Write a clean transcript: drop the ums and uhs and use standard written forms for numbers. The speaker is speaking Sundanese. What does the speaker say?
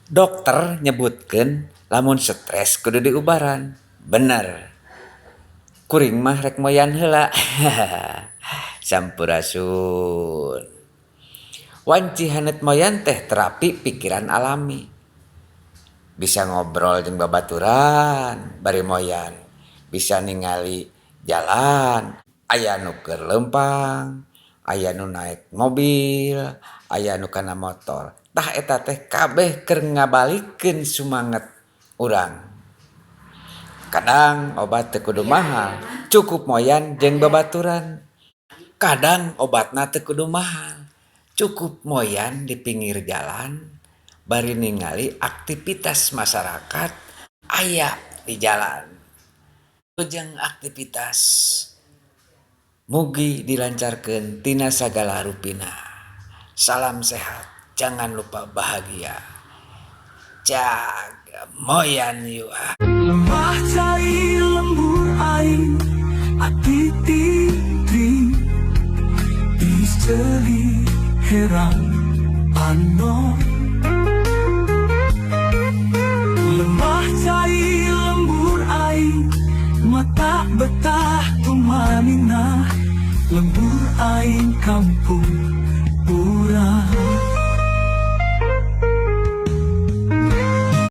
Dokter nyebutkan lamun stres kudu diubaran. Bener. Kuring mah rek moyan heula. Sampurasun. Wanci hanet moyan teh terapi pikiran alami. Bisa ngobrol jeung babaturan bari moyan. Bisa ningali jalan, aya nu keur lempang, aya nu naik mobil, aya nu kana motor. Tah eta teh kabeh keur ngabalikeun sumanget urang. Kadang obat teu kudu mahal, cukup moyan jeung babaturan. Kadang obatna teu kudu mahal, cukup moyan di pinggir jalan bari ningali aktivitas masyarakat aya di jalan. Jeung aktivitas mugi dilancarkeun tina sagala rupina. Salam sehat, jangan lupa bahagia. Jaga moyan yuk. Lemah cai lembur aing ati titri isteri herang anon. Lemah cai lembur aing mata betah tumanina lembur aing kampung urang.